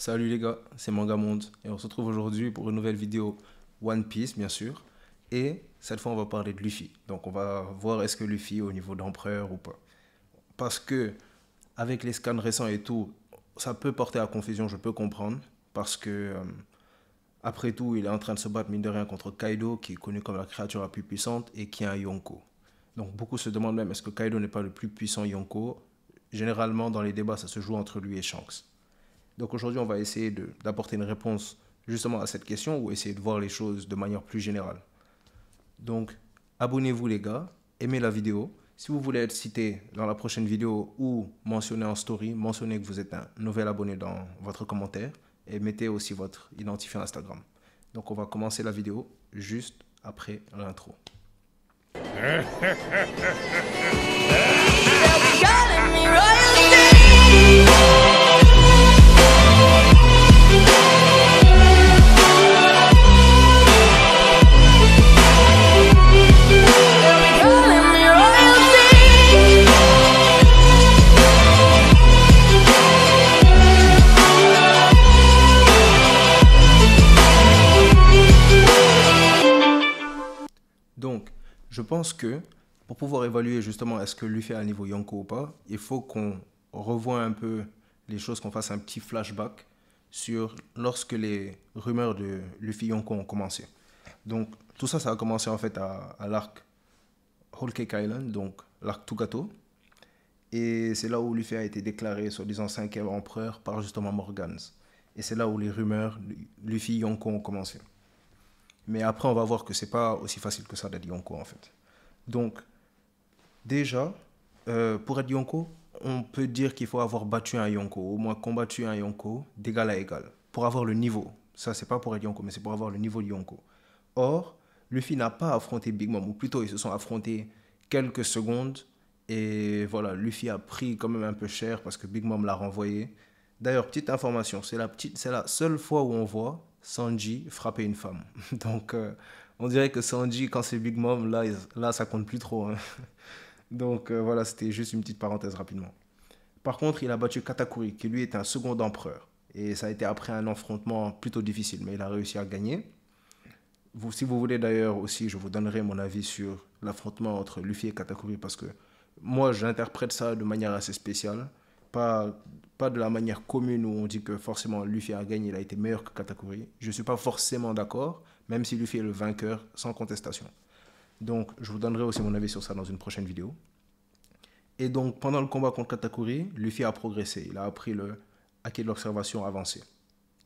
Salut les gars, c'est Mangamonde et on se retrouve aujourd'hui pour une nouvelle vidéo One Piece bien sûr. Et cette fois on va parler de Luffy. Donc on va voir est-ce que Luffy est au niveau d'empereur ou pas. Parce que avec les scans récents et tout, ça peut porter à confusion, je peux comprendre. Parce que après tout, il est en train de se battre mine de rien contre Kaido qui est connu comme la créature la plus puissante et qui est un Yonko. Donc beaucoup se demandent même est-ce que Kaido n'est pas le plus puissant Yonko. Généralement dans les débats ça se joue entre lui et Shanks. Donc aujourd'hui, on va essayer d'apporter une réponse justement à cette question ou essayer de voir les choses de manière plus générale. Donc, abonnez-vous les gars, aimez la vidéo. Si vous voulez être cité dans la prochaine vidéo ou mentionné en story, mentionnez que vous êtes un nouvel abonné dans votre commentaire et mettez aussi votre identifiant Instagram. Donc on va commencer la vidéo juste après l'intro. Donc, je pense que pour pouvoir évaluer justement est-ce que Luffy a un niveau Yonko ou pas, il faut qu'on revoie un peu les choses, qu'on fasse un petit flashback sur lorsque les rumeurs de Luffy Yonko ont commencé. Donc, tout ça, ça a commencé en fait à l'arc Whole Cake Island, donc l'arc Tugato. Et c'est là où Luffy a été déclaré, soi-disant, 5e empereur par justement Morgans. Et c'est là où les rumeurs Luffy Yonko ont commencé. Mais après, on va voir que c'est pas aussi facile que ça d'être Yonko, en fait. Donc, déjà, pour être Yonko, on peut dire qu'il faut avoir battu un Yonko, au moins combattu un Yonko d'égal à égal, pour avoir le niveau. Ça, c'est pas pour être Yonko, mais c'est pour avoir le niveau de Yonko. Or, Luffy n'a pas affronté Big Mom, ou plutôt, ils se sont affrontés quelques secondes, et voilà, Luffy a pris quand même un peu cher, parce que Big Mom l'a renvoyé. D'ailleurs, petite information, c'est la seule fois où on voit Sanji frapper une femme. Donc, on dirait que Sanji, quand c'est Big Mom, là ça compte plus trop, hein. Donc, voilà, c'était juste une petite parenthèse rapidement. Par contre, il a battu Katakuri, qui lui est un second empereur. Et ça a été après un affrontement plutôt difficile, mais il a réussi à gagner. Si vous voulez d'ailleurs aussi, je vous donnerai mon avis sur l'affrontement entre Luffy et Katakuri, parce que moi, j'interprète ça de manière assez spéciale. Pas de la manière commune où on dit que forcément Luffy a gagné, il a été meilleur que Katakuri. Je ne suis pas forcément d'accord, même si Luffy est le vainqueur, sans contestation. Donc, je vous donnerai aussi mon avis sur ça dans une prochaine vidéo. Et donc, pendant le combat contre Katakuri, Luffy a progressé. Il a appris le acquis de l'observation avancé.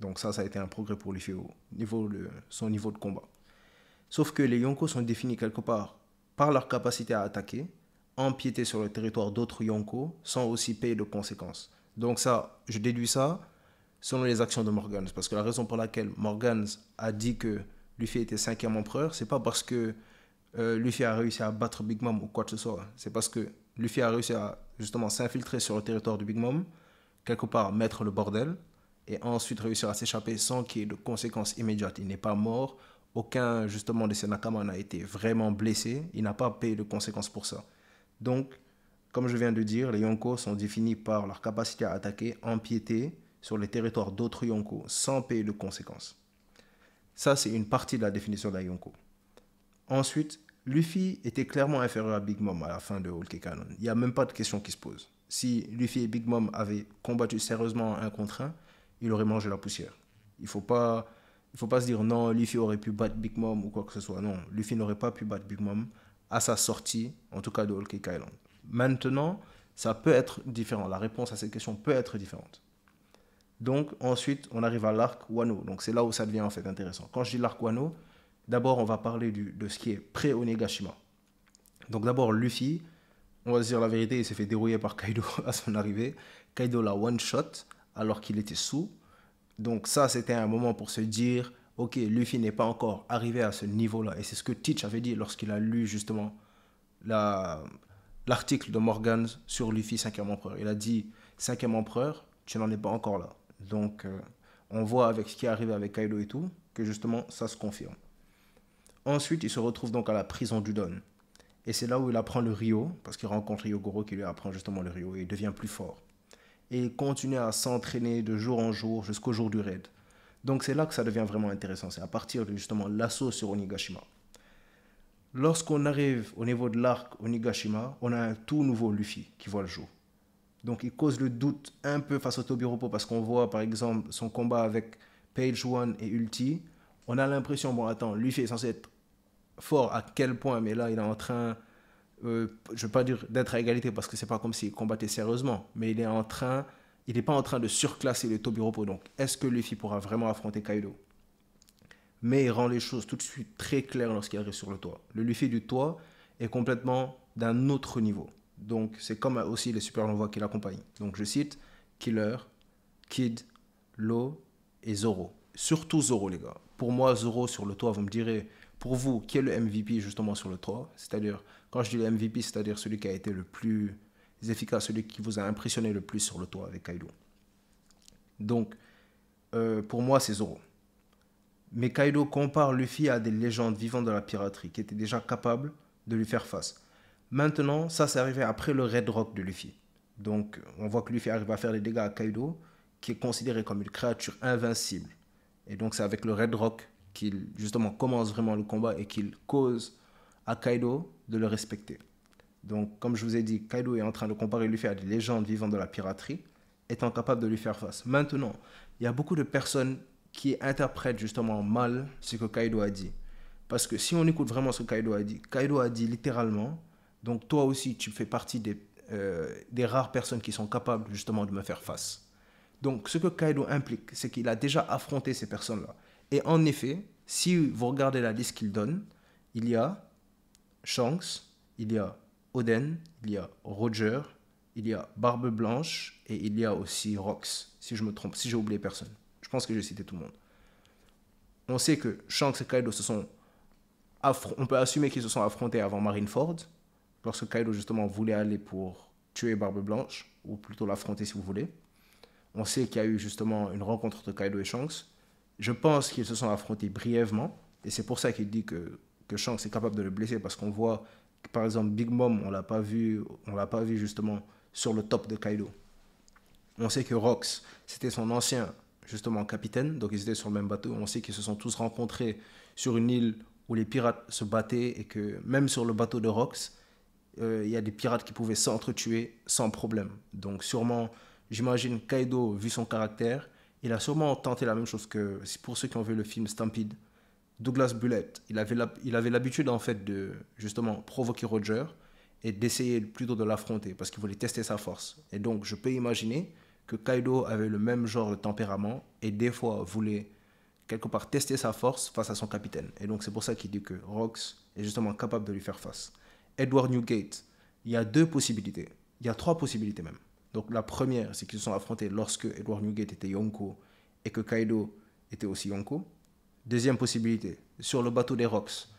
Donc ça a été un progrès pour Luffy au niveau de son niveau de combat. Sauf que les Yonko sont définis quelque part par leur capacité à attaquer, empiéter sur le territoire d'autres Yonko, sans aussi payer de conséquences. Donc ça, je déduis ça selon les actions de Morgans. Parce que la raison pour laquelle Morgans a dit que Luffy était 5e empereur, c'est pas parce que Luffy a réussi à battre Big Mom ou quoi que ce soit. C'est parce que Luffy a réussi à justement s'infiltrer sur le territoire de Big Mom, quelque part mettre le bordel, et ensuite réussir à s'échapper sans qu'il y ait de conséquences immédiates. Il n'est pas mort, aucun justement de ses Nakama n'a été vraiment blessé, il n'a pas payé de conséquences pour ça. Donc, comme je viens de dire, les Yonko sont définis par leur capacité à attaquer, empiéter sur les territoires d'autres Yonko sans payer de conséquences. Ça, c'est une partie de la définition d'un Yonko. Ensuite, Luffy était clairement inférieur à Big Mom à la fin de Whole Cake Island. Il n'y a même pas de question qui se pose. Si Luffy et Big Mom avaient combattu sérieusement un contre un, il aurait mangé la poussière. Il ne faut pas se dire non, Luffy aurait pu battre Big Mom ou quoi que ce soit. Non, Luffy n'aurait pas pu battre Big Mom à sa sortie, en tout cas de Whole Cake Island. Maintenant, ça peut être différent. La réponse à cette question peut être différente. Donc, ensuite, on arrive à l'arc Wano. Donc, c'est là où ça devient en fait intéressant. Quand je dis l'arc Wano, d'abord, on va parler de ce qui est pré-Onigashima. Donc, d'abord, Luffy, on va se dire la vérité, il s'est fait dérouiller par Kaido à son arrivée. Kaido l'a one-shot alors qu'il était sous. Donc, ça, c'était un moment pour se dire, ok, Luffy n'est pas encore arrivé à ce niveau-là. Et c'est ce que Teach avait dit lorsqu'il a lu justement l'article de Morgans sur Luffy 5e empereur. Il a dit 5e empereur, tu n'en es pas encore là. Donc on voit avec ce qui est arrivé avec Kaido et tout, que justement ça se confirme. Ensuite, il se retrouve donc à la prison d'Udon. Et c'est là où il apprend le Ryo, parce qu'il rencontre Ryogoro qui lui apprend justement le Ryo et il devient plus fort. et il continue à s'entraîner de jour en jour jusqu'au jour du raid. Donc c'est là que ça devient vraiment intéressant, c'est à partir de justement l'assaut sur Onigashima. Lorsqu'on arrive au niveau de l'arc Onigashima, on a un tout nouveau Luffy qui voit le jour. Donc il cause le doute un peu face au Tobiropo parce qu'on voit par exemple son combat avec Page One et Ulti. On a l'impression, bon attends, Luffy est censé être fort à quel point, mais là il est en train, je ne veux pas dire d'être à égalité parce que c'est pas comme s'il combattait sérieusement, mais il n'est pas en train de surclasser le Tobiropo. Donc est-ce que Luffy pourra vraiment affronter Kaido? Mais il rend les choses tout de suite très claires lorsqu'il arrive sur le toit. Le Luffy du toit est complètement d'un autre niveau. Donc c'est comme aussi les supernovas qui l'accompagnent. Donc je cite Killer, Kid, Law et Zoro. Surtout Zoro les gars. Pour moi Zoro sur le toit, vous me direz, pour vous, qui est le MVP justement sur le toit? C'est-à-dire, quand je dis le MVP, c'est-à-dire celui qui a été le plus efficace, celui qui vous a impressionné le plus sur le toit avec Kaido. Donc pour moi c'est Zoro. Mais Kaido compare Luffy à des légendes vivantes de la piraterie qui étaient déjà capables de lui faire face. Maintenant, ça c'est arrivé après le Red Rock de Luffy. Donc on voit que Luffy arrive à faire des dégâts à Kaido, qui est considéré comme une créature invincible. Et donc c'est avec le Red Rock qu'il justement commence vraiment le combat et qu'il cause à Kaido de le respecter. Donc comme je vous ai dit, Kaido est en train de comparer Luffy à des légendes vivantes de la piraterie, étant capable de lui faire face. Maintenant, il y a beaucoup de personnes qui interprètent justement mal ce que Kaido a dit. Parce que si on écoute vraiment ce que Kaido a dit littéralement, donc toi aussi tu fais partie des rares personnes qui sont capables justement de me faire face. Donc ce que Kaido implique, c'est qu'il a déjà affronté ces personnes-là. Et en effet, si vous regardez la liste qu'il donne, il y a Shanks, il y a Oden, il y a Roger, il y a Barbe Blanche et il y a aussi Rox, si je me trompe, si j'ai oublié personne. Je pense que j'ai cité tout le monde. On sait que Shanks et Kaido on peut assumer qu'ils se sont affrontés avant Marineford, lorsque Kaido justement voulait aller pour tuer Barbe Blanche, ou plutôt l'affronter si vous voulez. On sait qu'il y a eu justement une rencontre entre Kaido et Shanks. Je pense qu'ils se sont affrontés brièvement, et c'est pour ça qu'il dit que Shanks est capable de le blesser, parce qu'on voit que, par exemple, Big Mom, on l'a pas vu justement sur le top de Kaido. On sait que Rox, c'était son ancien justement capitaine, donc ils étaient sur le même bateau. On sait qu'ils se sont tous rencontrés sur une île où les pirates se battaient et que même sur le bateau de Rox, il y a des pirates qui pouvaient s'entretuer sans problème. Donc sûrement, j'imagine Kaido, vu son caractère, il a sûrement tenté la même chose que, pour ceux qui ont vu le film Stampede, Douglas Bullet. Il avait l'habitude en fait de justement provoquer Roger et d'essayer plutôt de l'affronter parce qu'il voulait tester sa force. Et donc je peux imaginer que Kaido avait le même genre de tempérament et des fois voulait quelque part tester sa force face à son capitaine. Et donc c'est pour ça qu'il dit que Rox est justement capable de lui faire face. Edward Newgate, il y a deux possibilités. Il y a trois possibilités même. Donc la première, c'est qu'ils se sont affrontés lorsque Edward Newgate était Yonko et que Kaido était aussi Yonko. Deuxième possibilité, sur le bateau des Rox,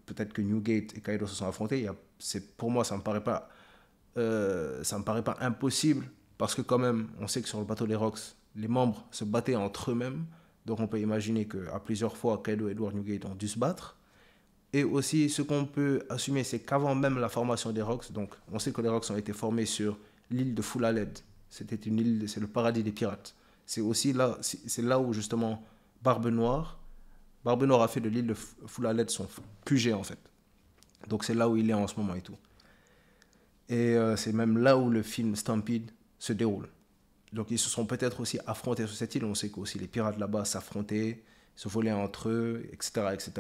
peut-être que Newgate et Kaido se sont affrontés. Pour moi, ça me paraît pas impossible parce que quand même, on sait que sur le bateau des Rox, les membres se battaient entre eux-mêmes. Donc on peut imaginer qu'à plusieurs fois, Kaido et Edward Newgate ont dû se battre. Et aussi, ce qu'on peut assumer, c'est qu'avant même la formation des Rox, donc on sait que les Rox ont été formés sur l'île de Fulaled. C'était une île, c'est le paradis des pirates. C'est là où justement Barbe Noire a fait de l'île de Fulaled son QG en fait. Donc c'est là où il est en ce moment et tout. Et c'est même là où le film Stampede se déroule. Donc ils se sont peut-être aussi affrontés sur cette île. On sait qu'aussi les pirates là-bas s'affrontaient, se volaient entre eux, etc. etc.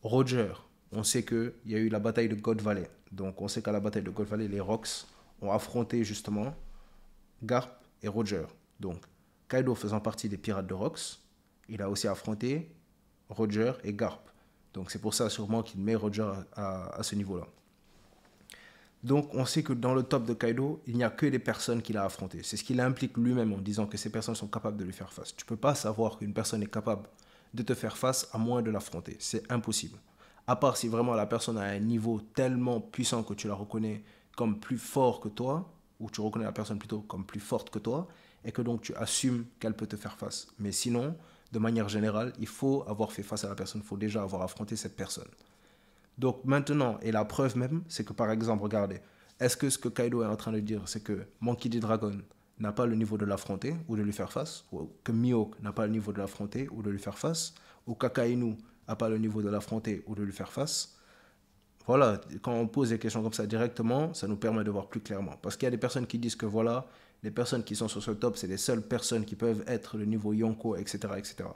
Roger, on sait qu'il y a eu la bataille de God Valley. Donc on sait qu'à la bataille de God Valley, les Rox ont affronté justement Garp et Roger. Donc Kaido faisant partie des pirates de Rox, il a aussi affronté Roger et Garp. Donc c'est pour ça sûrement qu'il met Roger à ce niveau-là. Donc on sait que dans le top de Kaido, il n'y a que des personnes qu'il a affrontées. C'est ce qu'il implique lui-même en disant que ces personnes sont capables de lui faire face. Tu ne peux pas savoir qu'une personne est capable de te faire face à moins de l'affronter. C'est impossible. À part si vraiment la personne a un niveau tellement puissant que tu la reconnais comme plus fort que toi, ou tu reconnais la personne plutôt comme plus forte que toi, et que donc tu assumes qu'elle peut te faire face. Mais sinon, de manière générale, il faut avoir fait face à la personne, il faut déjà avoir affronté cette personne. Donc maintenant, et la preuve même, c'est que par exemple, regardez, est-ce que ce que Kaido est en train de dire, c'est que Monkey D. Dragon n'a pas le niveau de l'affronter ou de lui faire face, ou que Mihawk n'a pas le niveau de l'affronter ou de lui faire face, ou Kakainu n'a pas le niveau de l'affronter ou de lui faire face. Voilà, quand on pose des questions comme ça directement, ça nous permet de voir plus clairement. Parce qu'il y a des personnes qui disent que voilà, les personnes qui sont sur ce top, c'est les seules personnes qui peuvent être le niveau Yonko, etc., etc.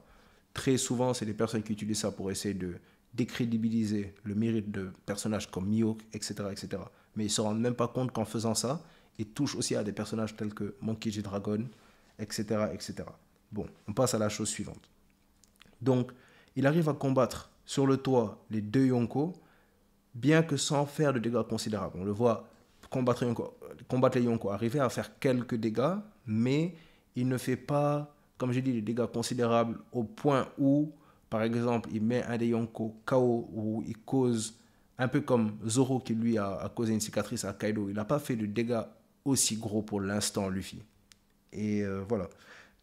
Très souvent, c'est des personnes qui utilisent ça pour essayer de décrédibiliser le mérite de personnages comme Mihawk, etc., etc. Mais ils ne se rendent même pas compte qu'en faisant ça, ils touchent aussi à des personnages tels que Monkey D. Dragon, etc., etc. Bon, on passe à la chose suivante. Donc, il arrive à combattre sur le toit les deux Yonko, bien que sans faire de dégâts considérables. On le voit combattre les Yonko, arriver à faire quelques dégâts, mais il ne fait pas, comme j'ai dit, des dégâts considérables au point où, par exemple, il met un des Yonko KO ou il cause, un peu comme Zoro qui lui a causé une cicatrice à Kaido. Il n'a pas fait de dégâts aussi gros pour l'instant, Luffy. Et voilà.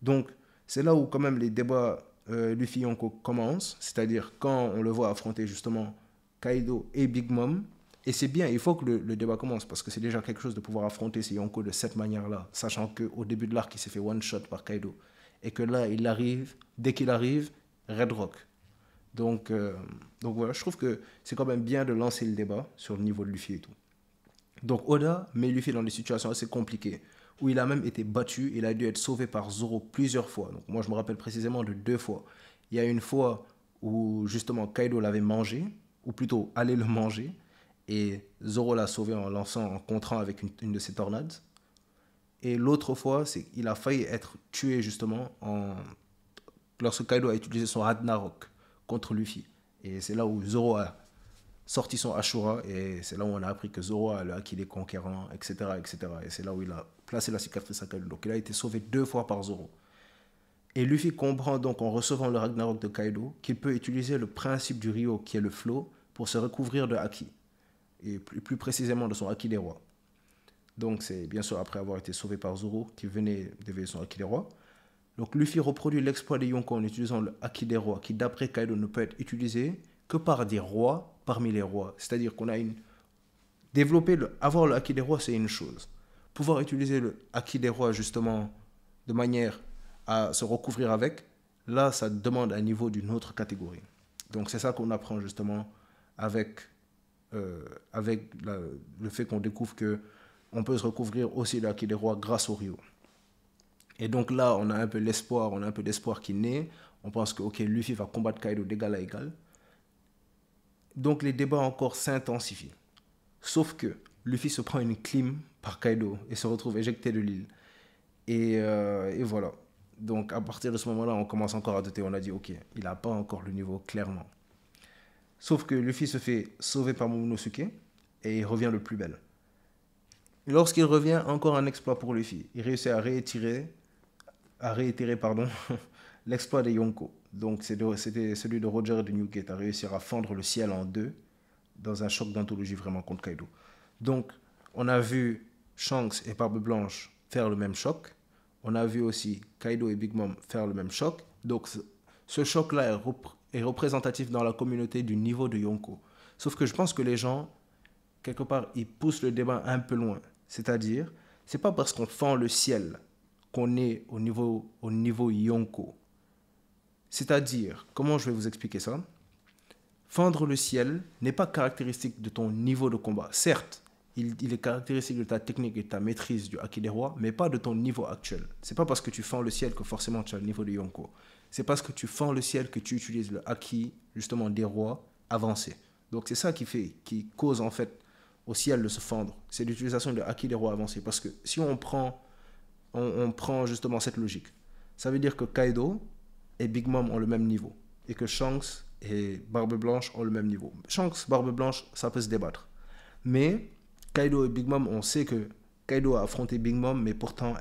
Donc, c'est là où quand même les débats Luffy-Yonko commencent, c'est-à-dire quand on le voit affronter justement Kaido et Big Mom. Et c'est bien, il faut que le débat commence, parce que c'est déjà quelque chose de pouvoir affronter ces Yonko de cette manière-là, sachant qu'au début de l'arc, il s'est fait one-shot par Kaido. Et que là, il arrive, dès qu'il arrive, Red Rock. Donc voilà, je trouve que c'est quand même bien de lancer le débat sur le niveau de Luffy et tout. Donc Oda met Luffy dans des situations assez compliquées, où il a même été battu, il a dû être sauvé par Zoro plusieurs fois. Donc moi je me rappelle précisément de 2 fois. Il y a une fois où justement Kaido l'avait mangé, ou plutôt allait le manger, et Zoro l'a sauvé en contrant avec une de ses tornades. Et l'autre fois, c'est qu'il a failli être tué justement lorsque Kaido a utilisé son Ragnarok contre Luffy. Et c'est là où Zoro a sorti son Ashura, et c'est là où on a appris que Zoro a le Haki des conquérants, etc., etc. Et c'est là où il a placé la cicatrice à Kaido. Donc il a été sauvé 2 fois par Zoro. Et Luffy comprend donc en recevant le Ragnarok de Kaido qu'il peut utiliser le principe du Ryo, qui est le flow, pour se recouvrir de Haki. Et plus précisément de son Haki des rois. Donc c'est bien sûr après avoir été sauvé par Zoro qui venait d'éveiller son Haki des rois. Donc Luffy reproduit l'exploit des Yonko en utilisant le Haki des rois, qui d'après Kaido ne peut être utilisé que par des rois parmi les rois. C'est-à-dire qu'on a avoir le Haki des rois, c'est une chose. Pouvoir utiliser le Haki des rois justement de manière à se recouvrir avec, là ça demande un niveau d'une autre catégorie. Donc c'est ça qu'on apprend justement avec le fait qu'on découvre que on peut se recouvrir aussi le Haki des rois grâce au Ryo. Et donc là, on a un peu d'espoir qui naît. On pense que ok, Luffy va combattre Kaido d'égal à égal. Donc les débats encore s'intensifient. Sauf que Luffy se prend une clim par Kaido et se retrouve éjecté de l'île. Et voilà. Donc à partir de ce moment-là, on commence encore à douter. On a dit ok, il n'a pas encore le niveau clairement. Sauf que Luffy se fait sauver par Momonosuke et il revient le plus belle. Et lorsqu'il revient, encore un exploit pour Luffy. Il réussit à réitérer l'exploit des Yonko. Donc c'était celui de Roger et de Newgate, à réussir à fendre le ciel en deux dans un choc d'anthologie vraiment contre Kaido. Donc on a vu Shanks et Barbe Blanche faire le même choc. On a vu aussi Kaido et Big Mom faire le même choc. Donc ce choc-là est représentatif dans la communauté du niveau de Yonko. Sauf que je pense que les gens, quelque part, ils poussent le débat un peu loin. C'est-à-dire, c'est pas parce qu'on fend le ciel qu'on est au niveau Yonko. C'est-à-dire, comment je vais vous expliquer ça? Fendre le ciel n'est pas caractéristique de ton niveau de combat. Certes, il est caractéristique de ta technique et de ta maîtrise du Haki des rois, mais pas de ton niveau actuel. C'est pas parce que tu fends le ciel que forcément tu as le niveau de Yonko. C'est parce que tu fends le ciel que tu utilises le Haki, justement, des rois avancés. Donc c'est ça qui cause en fait au ciel de se fendre. C'est l'utilisation de Haki des rois avancés. Parce que si on prend justement cette logique, ça veut dire que Kaido et Big Mom ont le même niveau. Et que Shanks et Barbe Blanche ont le même niveau. Shanks, Barbe Blanche, ça peut se débattre. Mais Kaido et Big Mom, on sait que Kaido a affronté Big Mom, mais pourtant,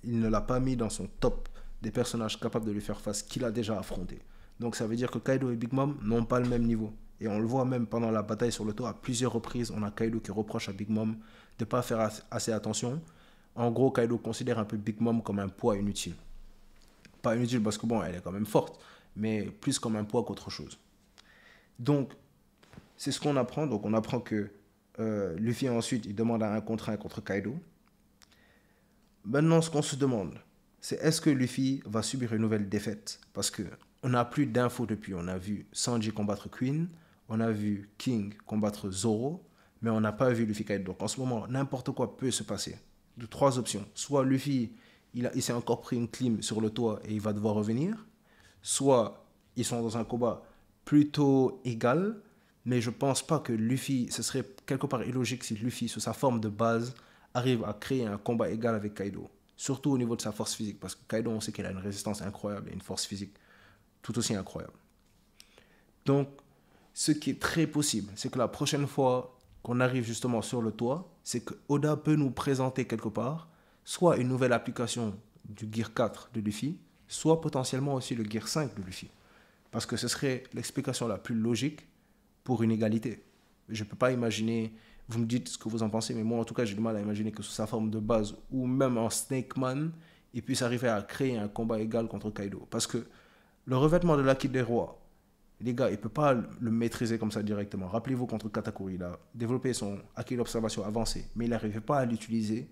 il ne l'a pas mis dans son top des personnages capables de lui faire face qu'il a déjà affronté. Donc ça veut dire que Kaido et Big Mom n'ont pas le même niveau. Et on le voit même pendant la bataille sur le toit, à plusieurs reprises, on a Kaido qui reproche à Big Mom de ne pas faire assez attention. En gros, Kaido considère un peu Big Mom comme un poids inutile. Pas inutile parce que bon, elle est quand même forte, mais plus comme un poids qu'autre chose. Donc, c'est ce qu'on apprend. Donc, on apprend que Luffy ensuite, il demande un contre Kaido. Maintenant, ce qu'on se demande, c'est est-ce que Luffy va subir une nouvelle défaite? Parce que on n'a plus d'infos depuis. On a vu Sanji combattre Queen, on a vu King combattre Zoro, mais on n'a pas vu Luffy Kaido. Donc en ce moment, n'importe quoi peut se passer. De trois options. Soit Luffy, il s'est encore pris une clim sur le toit et il va devoir revenir. Soit ils sont dans un combat plutôt égal, mais je pense pas que Luffy, ce serait quelque part illogique si Luffy, sous sa forme de base, arrive à créer un combat égal avec Kaido. Surtout au niveau de sa force physique, parce que Kaido, on sait qu'il a une résistance incroyable et une force physique tout aussi incroyable. Donc, ce qui est très possible, c'est que la prochaine fois qu'on arrive justement sur le toit, c'est que Oda peut nous présenter quelque part soit une nouvelle application du Gear 4 de Luffy, soit potentiellement aussi le Gear 5 de Luffy. Parce que ce serait l'explication la plus logique pour une égalité. Je ne peux pas imaginer, vous me dites ce que vous en pensez, mais moi en tout cas j'ai du mal à imaginer que sous sa forme de base, ou même en Snake Man, il puisse arriver à créer un combat égal contre Kaido. Parce que le revêtement de l'acquis des rois, les gars, il ne peut pas le maîtriser comme ça directement. Rappelez-vous contre Katakuri, il a développé son acquis d'observation avancé, mais il n'arrivait pas à l'utiliser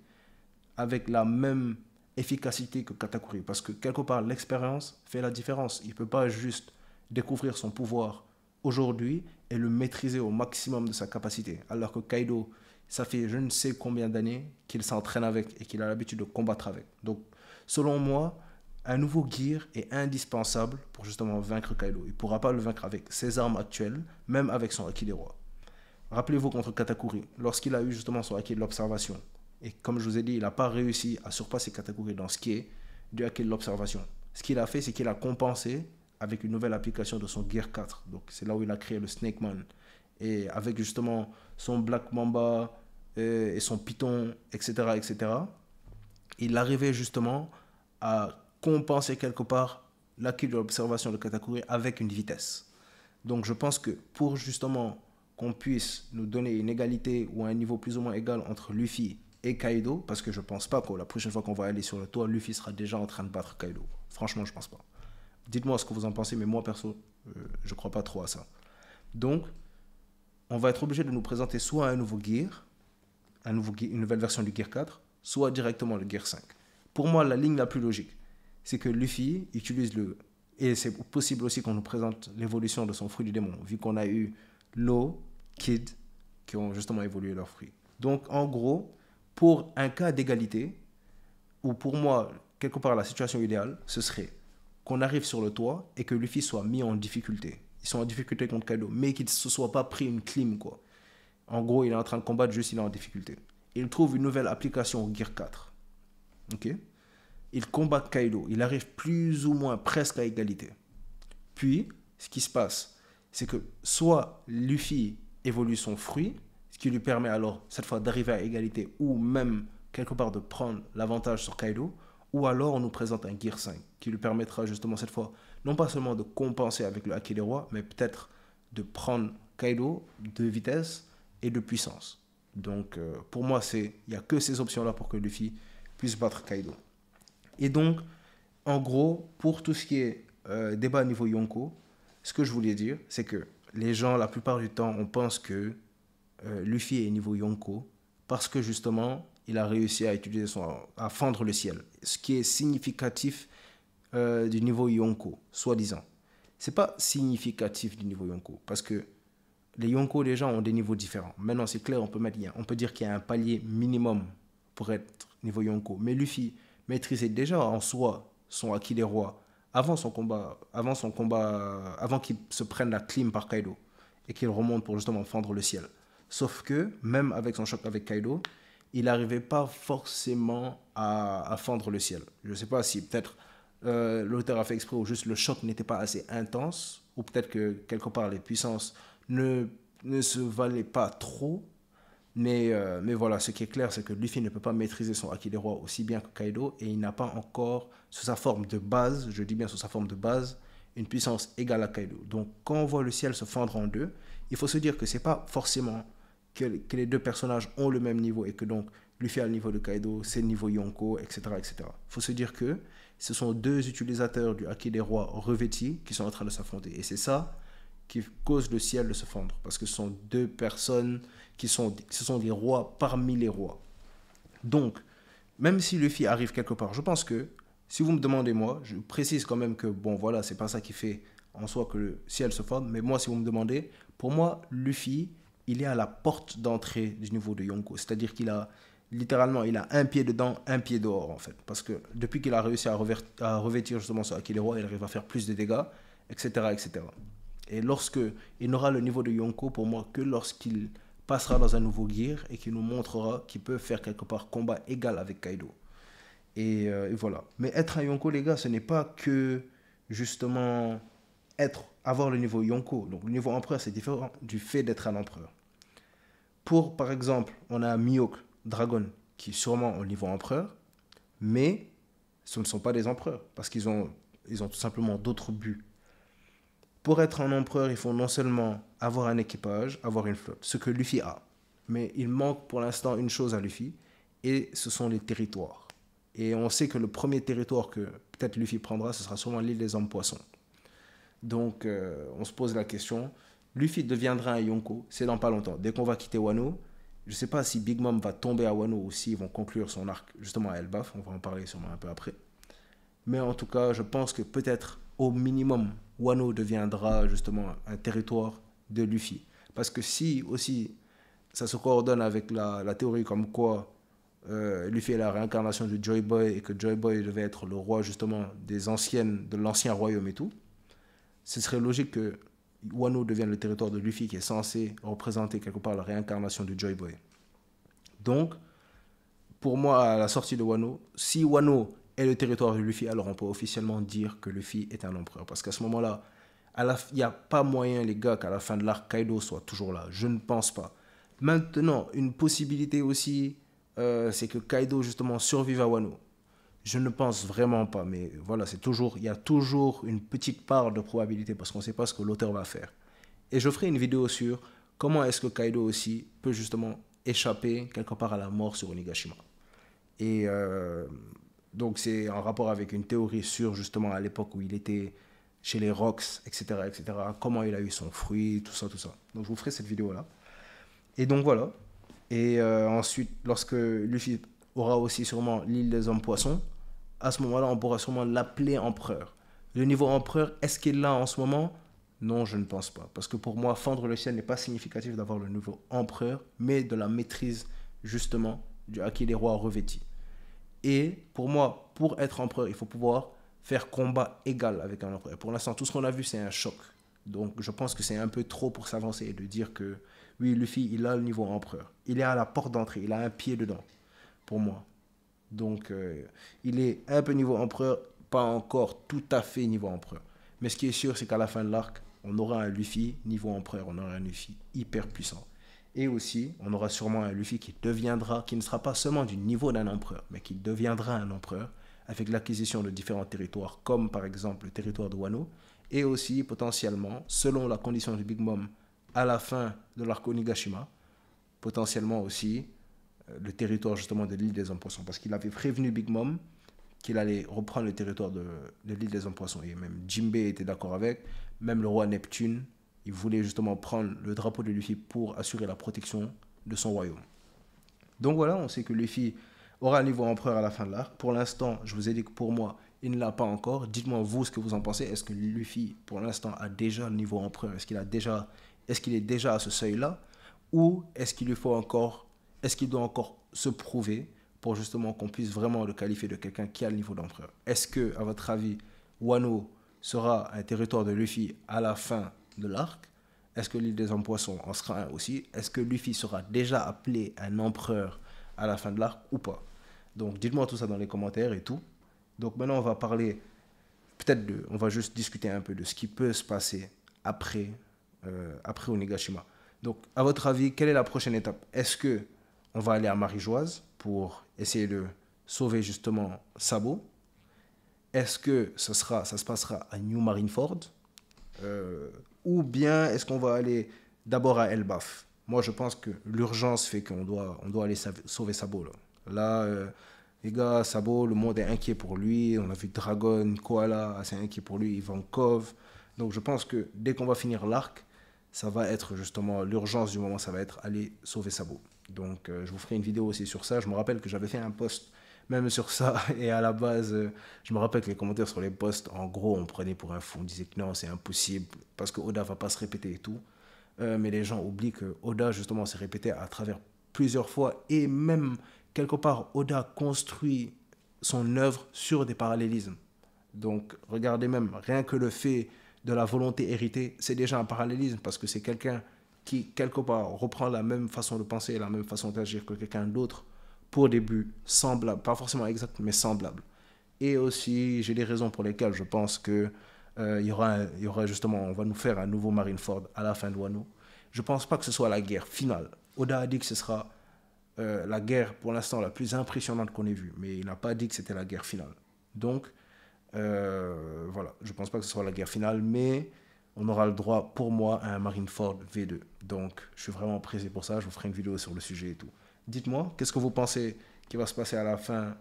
avec la même efficacité que Katakuri. Parce que quelque part, l'expérience fait la différence. Il ne peut pas juste découvrir son pouvoir aujourd'hui et le maîtriser au maximum de sa capacité. Alors que Kaido, ça fait je ne sais combien d'années qu'il s'entraîne avec et qu'il a l'habitude de combattre avec. Donc, selon moi, un nouveau gear est indispensable pour justement vaincre Kaido. Il ne pourra pas le vaincre avec ses armes actuelles, même avec son acquis des rois. Rappelez-vous contre Katakuri, lorsqu'il a eu justement son acquis de l'observation. Et comme je vous ai dit, il n'a pas réussi à surpasser Katakuri dans ce qui est du acquis de l'observation. Ce qu'il a fait, c'est qu'il a compensé avec une nouvelle application de son Gear 4. Donc c'est là où il a créé le Snake Man. Et avec justement son Black Mamba et son Python, etc., etc., il arrivait justement à compenser quelque part l'acquis de l'observation de Katakuri avec une vitesse. Donc je pense que pour justement qu'on puisse nous donner une égalité ou un niveau plus ou moins égal entre Luffy et Kaido, parce que je pense pas que la prochaine fois qu'on va aller sur le toit, Luffy sera déjà en train de battre Kaido. Franchement, je pense pas. Dites-moi ce que vous en pensez, mais moi perso, je crois pas trop à ça. Donc, on va être obligé de nous présenter soit un nouveau gear, une nouvelle version du Gear 4, soit directement le Gear 5. Pour moi, la ligne la plus logique, c'est que Luffy utilise le... Et c'est possible aussi qu'on nous présente l'évolution de son fruit du démon, vu qu'on a eu Law, Kid, qui ont justement évolué leur fruit. Donc, en gros, pour un cas d'égalité, ou pour moi, quelque part, la situation idéale, ce serait qu'on arrive sur le toit et que Luffy soit mis en difficulté. Ils sont en difficulté contre Kaido, mais qu'il ne se soit pas pris une clim, quoi. En gros, il est en train de combattre, juste il est en difficulté. Il trouve une nouvelle application au Gear 4. Ok? Il combat Kaido. Il arrive plus ou moins presque à égalité. Puis, ce qui se passe, c'est que soit Luffy évolue son fruit, ce qui lui permet alors, cette fois, d'arriver à égalité, ou même, quelque part, de prendre l'avantage sur Kaido, ou alors on nous présente un Gear 5, qui lui permettra justement, cette fois, non pas seulement de compenser avec le Haki des Rois, mais peut-être de prendre Kaido de vitesse et de puissance. Donc, pour moi, il n'y a que ces options-là pour que Luffy puisse battre Kaido. Et donc, en gros, pour tout ce qui est débat niveau Yonko, ce que je voulais dire, c'est que les gens, la plupart du temps, on pense que Luffy est niveau Yonko parce que justement, il a réussi à fendre le ciel. Ce qui est significatif du niveau Yonko, soi-disant. C'est pas significatif du niveau Yonko parce que les Yonko, les gens ont des niveaux différents. Maintenant, c'est clair, on peut dire qu'il y a un palier minimum pour être niveau Yonko. Mais Luffy maîtrisait déjà en soi son acquis des rois avant qu'il se prenne la clim par Kaido et qu'il remonte pour justement fendre le ciel. Sauf que, même avec son choc avec Kaido, il n'arrivait pas forcément à fendre le ciel. Je ne sais pas si peut-être l'auteur a fait exprès ou juste le choc n'était pas assez intense, ou peut-être que quelque part les puissances ne se valaient pas trop. Mais voilà, ce qui est clair, c'est que Luffy ne peut pas maîtriser son Haki des Rois aussi bien que Kaido, et il n'a pas encore, sous sa forme de base, je dis bien sous sa forme de base, une puissance égale à Kaido. Donc quand on voit le ciel se fendre en deux, il faut se dire que c'est pas forcément que les deux personnages ont le même niveau et que donc Luffy a le niveau de Kaido, c'est le niveau Yonko, etc. etc. Il faut se dire que ce sont deux utilisateurs du Haki des Rois revêtis qui sont en train de s'affronter. Et c'est ça qui cause le ciel de se fendre. Parce que ce sont deux personnes ce sont des rois parmi les rois. Donc, même si Luffy arrive quelque part, je pense que, si vous me demandez moi, je précise quand même que, bon voilà, c'est pas ça qui fait en soi que le ciel se forme, mais moi, si vous me demandez, pour moi, Luffy, il est à la porte d'entrée du niveau de Yonko. C'est-à-dire qu'il a, littéralement, il a un pied dedans, un pied dehors, en fait. Parce que depuis qu'il a réussi à revêtir justement ce Haki des rois, il arrive à faire plus de dégâts, etc., etc. Et lorsque il n'aura le niveau de Yonko, pour moi, que lorsqu'il passera dans un nouveau gear et qu'il nous montrera qu'il peut faire quelque part combat égal avec Kaido. Et voilà. Mais être un Yonko, les gars, ce n'est pas que justement avoir le niveau Yonko. Donc le niveau empereur, c'est différent du fait d'être un empereur. Pour, par exemple, on a Mihawk, Dragon, qui est sûrement au niveau empereur, mais ce ne sont pas des empereurs, parce ils ont tout simplement d'autres buts. Pour être un empereur, il faut non seulement avoir un équipage, avoir une flotte, ce que Luffy a. Mais il manque pour l'instant une chose à Luffy, et ce sont les territoires. Et on sait que le premier territoire que peut-être Luffy prendra, ce sera sûrement l'île des hommes poissons. Donc on se pose la question, Luffy deviendra un Yonko, c'est dans pas longtemps. Dès qu'on va quitter Wano, je ne sais pas si Big Mom va tomber à Wano ou s'ils vont conclure son arc justement à Elbaf, on va en parler sûrement un peu après. Mais en tout cas, je pense que peut-être au minimum, Wano deviendra justement un territoire de Luffy. Parce que si aussi ça se coordonne avec la théorie comme quoi Luffy est la réincarnation de Joy Boy et que Joy Boy devait être le roi justement de l'ancien royaume et tout, ce serait logique que Wano devienne le territoire de Luffy qui est censé représenter quelque part la réincarnation de Joy Boy. Donc, pour moi, à la sortie de Wano, si Wano est le territoire de Luffy, alors on peut officiellement dire que Luffy est un empereur. Parce qu'à ce moment-là, il n'y a pas moyen, les gars, qu'à la fin de l'arc, Kaido soit toujours là. Je ne pense pas. Maintenant, une possibilité aussi, c'est que Kaido, justement, survive à Wano. Je ne pense vraiment pas, mais voilà, il y a toujours une petite part de probabilité parce qu'on ne sait pas ce que l'auteur va faire. Et je ferai une vidéo sur comment est-ce que Kaido aussi peut justement échapper quelque part à la mort sur Onigashima. Et donc c'est en rapport avec une théorie sur justement à l'époque où il était chez les Rocks, etc., etc., comment il a eu son fruit, tout ça, tout ça. Donc je vous ferai cette vidéo-là. Et donc voilà. Et ensuite, lorsque Luffy aura aussi sûrement l'île des hommes poissons, à ce moment-là, on pourra sûrement l'appeler empereur. Le niveau empereur, est-ce qu'il l'a en ce moment? Non, je ne pense pas. Parce que pour moi, fendre le ciel n'est pas significatif d'avoir le niveau empereur, mais de la maîtrise, justement, du Haki des rois revêtis. Et pour moi, pour être empereur, il faut pouvoir faire combat égal avec un empereur. Pour l'instant, tout ce qu'on a vu, c'est un choc. Donc, je pense que c'est un peu trop pour s'avancer et de dire que, oui, Luffy, il a le niveau empereur. Il est à la porte d'entrée, il a un pied dedans, pour moi. Donc, il est un peu niveau empereur, pas encore tout à fait niveau empereur. Mais ce qui est sûr, c'est qu'à la fin de l'arc, on aura un Luffy niveau empereur, on aura un Luffy hyper puissant. Et aussi, on aura sûrement un Luffy qui ne sera pas seulement du niveau d'un empereur, mais qui deviendra un empereur avec l'acquisition de différents territoires, comme par exemple le territoire de Wano, et aussi potentiellement, selon la condition de Big Mom à la fin de l'arc Onigashima, potentiellement aussi le territoire justement de l'île des hommes poissons, parce qu'il avait prévenu Big Mom qu'il allait reprendre le territoire de l'île des hommes poissons, et même Jinbei était d'accord avec, même le roi Neptune, il voulait justement prendre le drapeau de Luffy pour assurer la protection de son royaume. Donc voilà, on sait que Luffy aura un niveau empereur à la fin de l'arc. Pour l'instant, je vous ai dit que pour moi, il ne l'a pas encore. Dites-moi vous ce que vous en pensez. Est-ce que Luffy, pour l'instant, a déjà le niveau empereur? Est-ce qu'il est déjà à ce seuil-là? Ou est-ce qu'il doit encore se prouver pour justement qu'on puisse vraiment le qualifier de quelqu'un qui a le niveau d'empereur? Est-ce que, à votre avis, Wano sera un territoire de Luffy à la fin de l'arc? Est-ce que l'île des hommes poissons en sera un aussi? Est-ce que Luffy sera déjà appelé un empereur à la fin de l'arc ou pas? Donc dites-moi tout ça dans les commentaires et tout. Donc maintenant on va parler, on va juste discuter un peu de ce qui peut se passer après Onigashima. Donc à votre avis, quelle est la prochaine étape? Est-ce que on va aller à Marie-Joise pour essayer de sauver justement Sabo? Est-ce que ça se passera à New Marineford? Ou bien est-ce qu'on va aller d'abord à Elbaf? Moi, je pense que l'urgence fait qu'on doit aller sauver Sabo. Les gars, Sabo, le monde est inquiet pour lui. On a vu Dragon, Koala, assez inquiet pour lui, Ivankov. Donc, je pense que dès qu'on va finir l'arc, ça va être justement l'urgence du moment, ça va être aller sauver Sabo. Donc, je vous ferai une vidéo aussi sur ça. Je me rappelle que j'avais fait un post même sur ça. Et à la base, je me rappelle que les commentaires sur les posts, en gros, on prenait pour un fou. On disait que non, c'est impossible parce que Oda va pas se répéter et tout. Mais les gens oublient que Oda, justement, s'est répété à travers plusieurs fois. Et même, quelque part, Oda construit son œuvre sur des parallélismes. Donc, regardez même, rien que le fait de la volonté héritée, c'est déjà un parallélisme parce que c'est quelqu'un qui, quelque part, reprend la même façon de penser et la même façon d'agir que quelqu'un d'autre pour des buts semblables, pas forcément exacts, mais semblables. Et aussi, j'ai des raisons pour lesquelles je pense que il y aura justement, on va nous faire un nouveau Marineford à la fin de Wano. Je pense pas que ce soit la guerre finale. Oda a dit que ce sera la guerre, pour l'instant, la plus impressionnante qu'on ait vue, mais il n'a pas dit que c'était la guerre finale. Donc, voilà, je pense pas que ce soit la guerre finale, mais on aura le droit, pour moi, à un Marineford V2. Donc, je suis vraiment pressé pour ça. Je vous ferai une vidéo sur le sujet et tout. Dites-moi, qu'est-ce que vous pensez qui va se passer à la fin,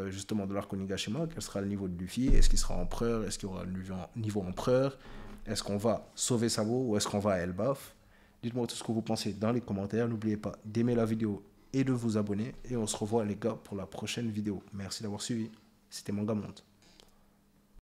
justement, de l'arc Onigashima? Quel sera le niveau de Luffy? Est-ce qu'il sera empereur? Est-ce qu'il y aura le niveau empereur? Est-ce qu'on va sauver Sabo ou est-ce qu'on va à Elbaf? Dites-moi tout ce que vous pensez dans les commentaires. N'oubliez pas d'aimer la vidéo et de vous abonner. Et on se revoit, les gars, pour la prochaine vidéo. Merci d'avoir suivi. C'était Mangamonde.